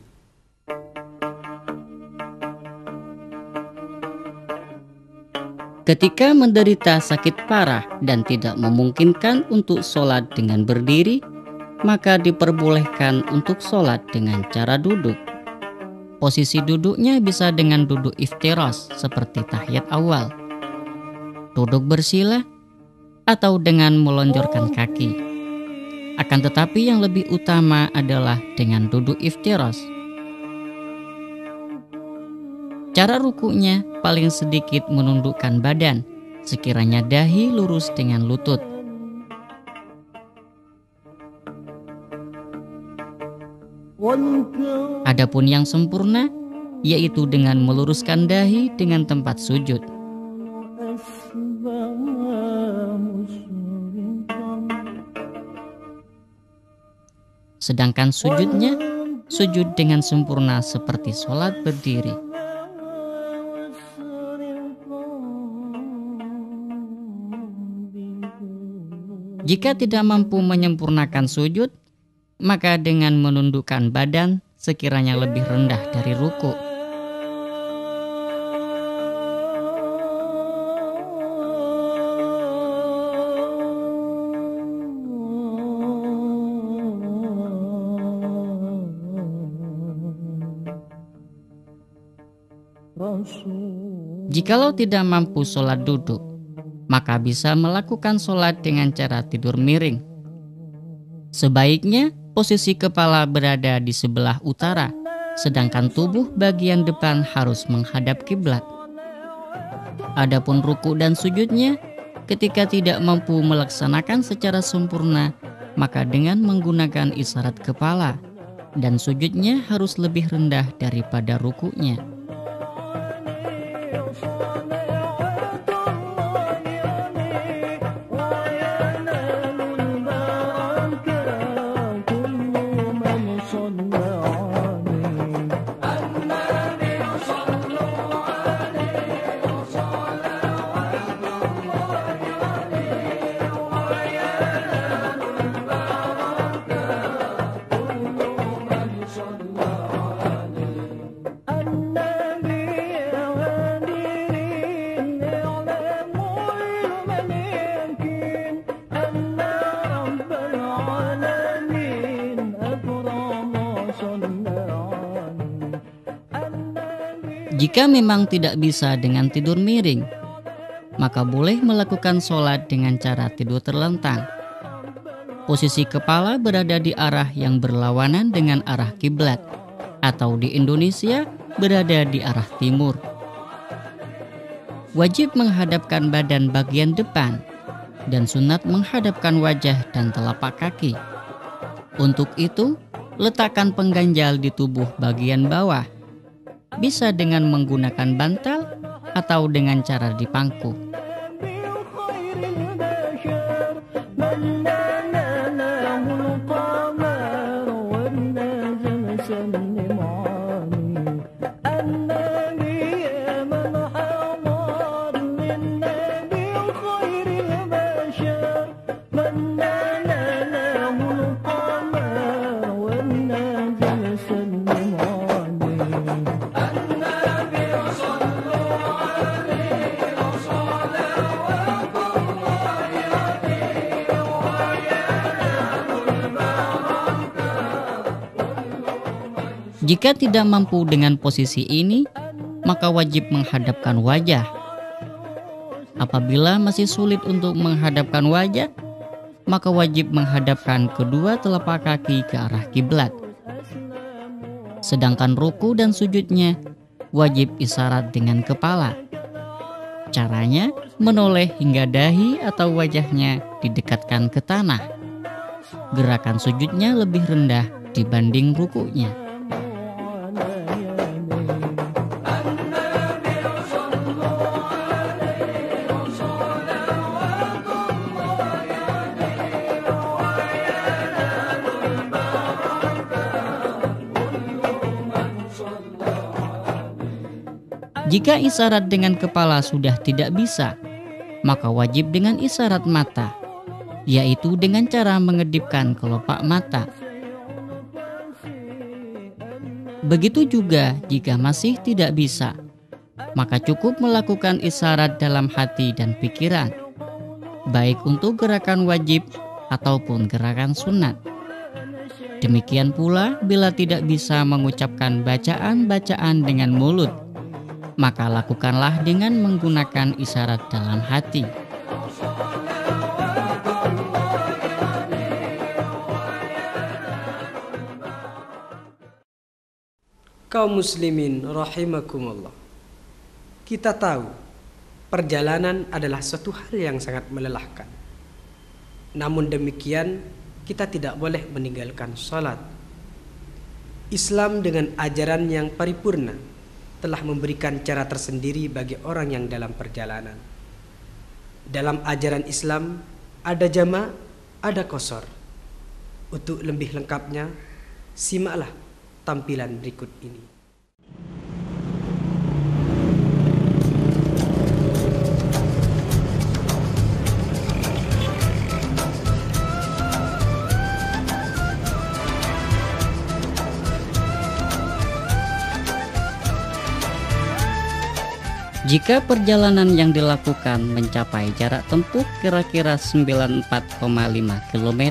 Ketika menderita sakit parah dan tidak memungkinkan untuk sholat dengan berdiri, maka diperbolehkan untuk sholat dengan cara duduk. Posisi duduknya bisa dengan duduk iftiras seperti tahiyat awal, duduk bersila, atau dengan melonjorkan kaki. Akan tetapi yang lebih utama adalah dengan duduk iftiras. Cara rukuknya paling sedikit menundukkan badan, sekiranya dahi lurus dengan lutut. Adapun yang sempurna, yaitu dengan meluruskan dahi dengan tempat sujud. Sedangkan sujudnya, sujud dengan sempurna seperti sholat berdiri. Jika tidak mampu menyempurnakan sujud, maka dengan menundukkan badan sekiranya lebih rendah dari rukuk. Jikalau tidak mampu sholat duduk, maka bisa melakukan sholat dengan cara tidur miring. Sebaiknya posisi kepala berada di sebelah utara, sedangkan tubuh bagian depan harus menghadap kiblat. Adapun ruku dan sujudnya, ketika tidak mampu melaksanakan secara sempurna, maka dengan menggunakan isyarat kepala, dan sujudnya harus lebih rendah daripada rukunya. Jika memang tidak bisa dengan tidur miring, maka boleh melakukan sholat dengan cara tidur terlentang. Posisi kepala berada di arah yang berlawanan dengan arah kiblat, atau di Indonesia berada di arah timur. Wajib menghadapkan badan bagian depan, dan sunat menghadapkan wajah dan telapak kaki. Untuk itu, letakkan pengganjal di tubuh bagian bawah. Bisa dengan menggunakan bantal atau dengan cara dipangku. Jika tidak mampu dengan posisi ini, maka wajib menghadapkan wajah. Apabila masih sulit untuk menghadapkan wajah, maka wajib menghadapkan kedua telapak kaki ke arah kiblat. Sedangkan ruku dan sujudnya wajib isyarat dengan kepala. Caranya menoleh hingga dahi atau wajahnya didekatkan ke tanah. Gerakan sujudnya lebih rendah dibanding rukunya. Jika isyarat dengan kepala sudah tidak bisa, maka wajib dengan isyarat mata, yaitu dengan cara mengedipkan kelopak mata. Begitu juga jika masih tidak bisa, maka cukup melakukan isyarat dalam hati dan pikiran, baik untuk gerakan wajib ataupun gerakan sunat. Demikian pula bila tidak bisa mengucapkan bacaan-bacaan dengan mulut, maka lakukanlah dengan menggunakan isyarat dalam hati. Kaum muslimin rahimakumullah. Kita tahu perjalanan adalah suatu hal yang sangat melelahkan. Namun demikian, kita tidak boleh meninggalkan salat. Islam dengan ajaran yang paripurna telah memberikan cara tersendiri bagi orang yang dalam perjalanan. Dalam ajaran Islam ada jama', ada qasar. Untuk lebih lengkapnya, simaklah tampilan berikut ini. Jika perjalanan yang dilakukan mencapai jarak tempuh kira-kira 94,5 km,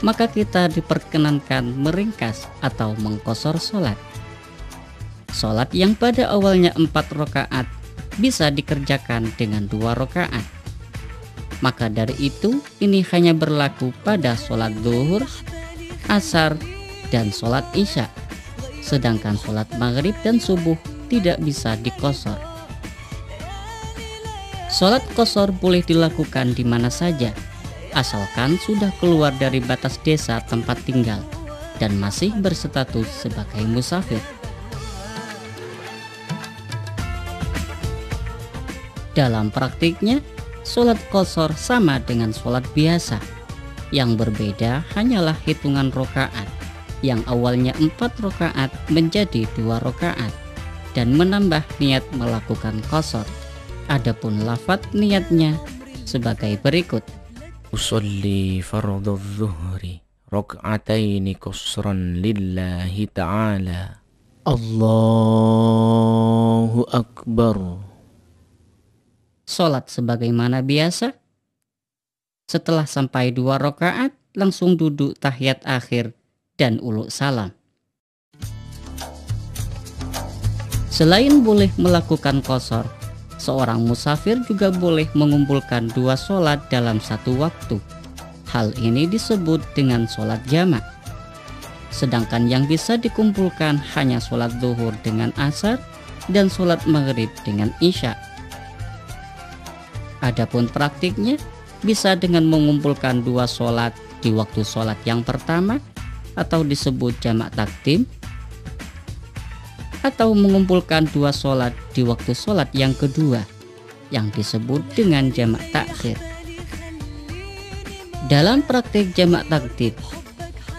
maka kita diperkenankan meringkas atau mengqashar sholat. Sholat yang pada awalnya 4 rakaat bisa dikerjakan dengan 2 rakaat. Maka dari itu, ini hanya berlaku pada sholat zuhur, asar, dan sholat isya. Sedangkan sholat maghrib dan subuh tidak bisa diqashar. Sholat qashar boleh dilakukan di mana saja, asalkan sudah keluar dari batas desa tempat tinggal dan masih berstatus sebagai musafir. Dalam praktiknya, sholat qashar sama dengan sholat biasa. Yang berbeda hanyalah hitungan rakaat, yang awalnya 4 rakaat menjadi 2 rakaat, dan menambah niat melakukan qashar. Adapun lafadz niatnya sebagai berikut: Usolli fardhu zuhri rak'ataini qasran lillahi ta'ala. Allahu Akbar. Sholat sebagaimana biasa. Setelah sampai 2 rakaat, langsung duduk tahiyat akhir dan uluk salam. Selain boleh melakukan qashar, seorang musafir juga boleh mengumpulkan 2 sholat dalam satu waktu. Hal ini disebut dengan sholat jamak. Sedangkan yang bisa dikumpulkan hanya sholat zuhur dengan asar dan sholat maghrib dengan isya. Adapun praktiknya bisa dengan mengumpulkan 2 sholat di waktu sholat yang pertama atau disebut jamak takdim, atau mengumpulkan 2 sholat di waktu sholat yang kedua yang disebut dengan jamak takhir. Dalam praktik jamak takdim,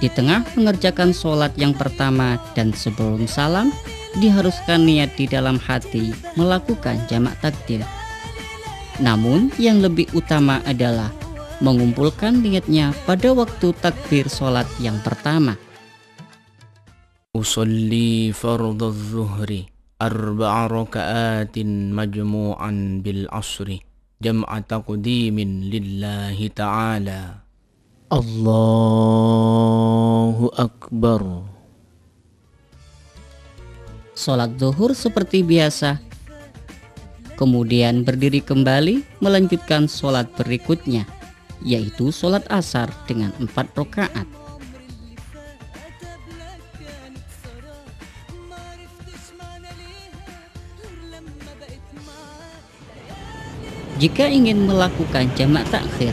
di tengah mengerjakan sholat yang pertama dan sebelum salam diharuskan niat di dalam hati melakukan jamak takdim. Namun yang lebih utama adalah mengumpulkan niatnya pada waktu takbir sholat yang pertama. Usolli fardhu zuhri 4 raka'atin majmu'an bil asri jam'a taqdimin lillahi ta'ala. Allahu Akbar. sholat zuhur seperti biasa, kemudian berdiri kembali melanjutkan sholat berikutnya, yaitu sholat asar dengan 4 rakaat. Jika ingin melakukan jamak takhir,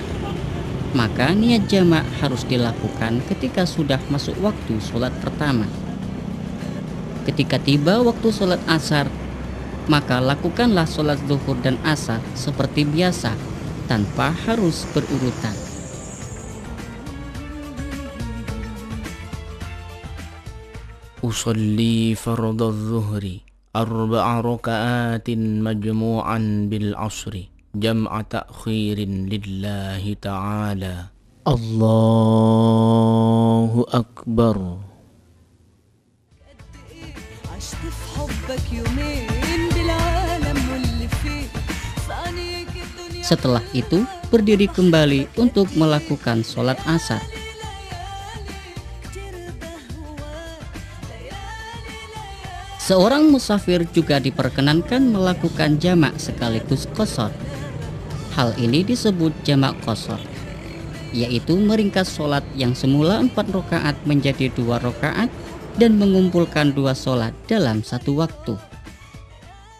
maka niat jamak harus dilakukan ketika sudah masuk waktu sholat pertama. Ketika tiba waktu sholat asar, maka lakukanlah sholat zuhur dan asar seperti biasa, tanpa harus berurutan. Usalli fardhu zuhri 4 raka'atin majmu'an bil asri jam'a ta'khirin lillahi ta'ala. Allahu Akbar. Setelah itu berdiri kembali untuk melakukan sholat asar. Seorang musafir juga diperkenankan melakukan jamak sekaligus qashar. Hal ini disebut jamak qashar, yaitu meringkas sholat yang semula 4 rakaat menjadi 2 rakaat dan mengumpulkan 2 sholat dalam satu waktu.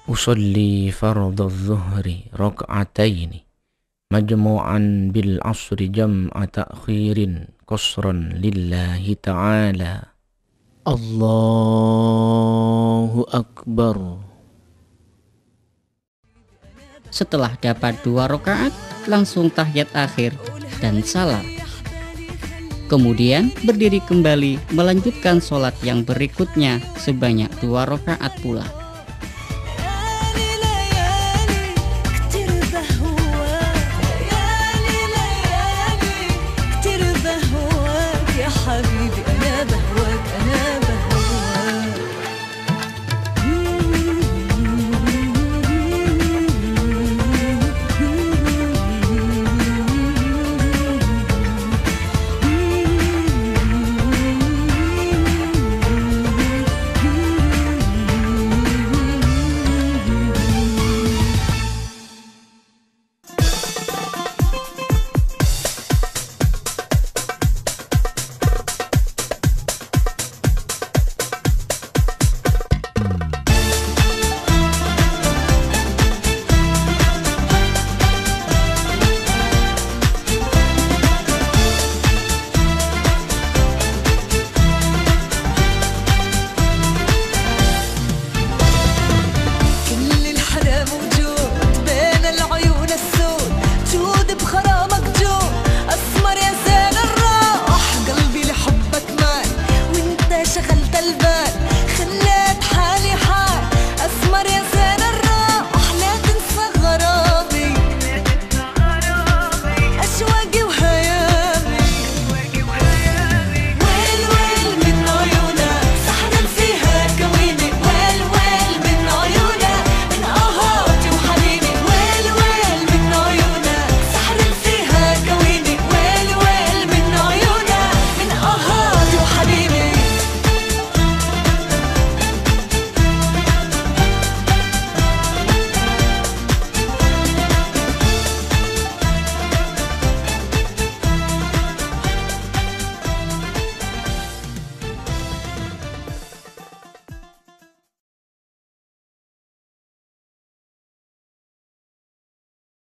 Usalli fardhu zuhri raka'ataini majmu'an bil asri jam'a ta'khirin qasran lillahi ta'ala. Allahu Akbar. Setelah dapat 2 rakaat, langsung tahiyat akhir dan salam. Kemudian berdiri kembali melanjutkan sholat yang berikutnya sebanyak 2 rakaat pula.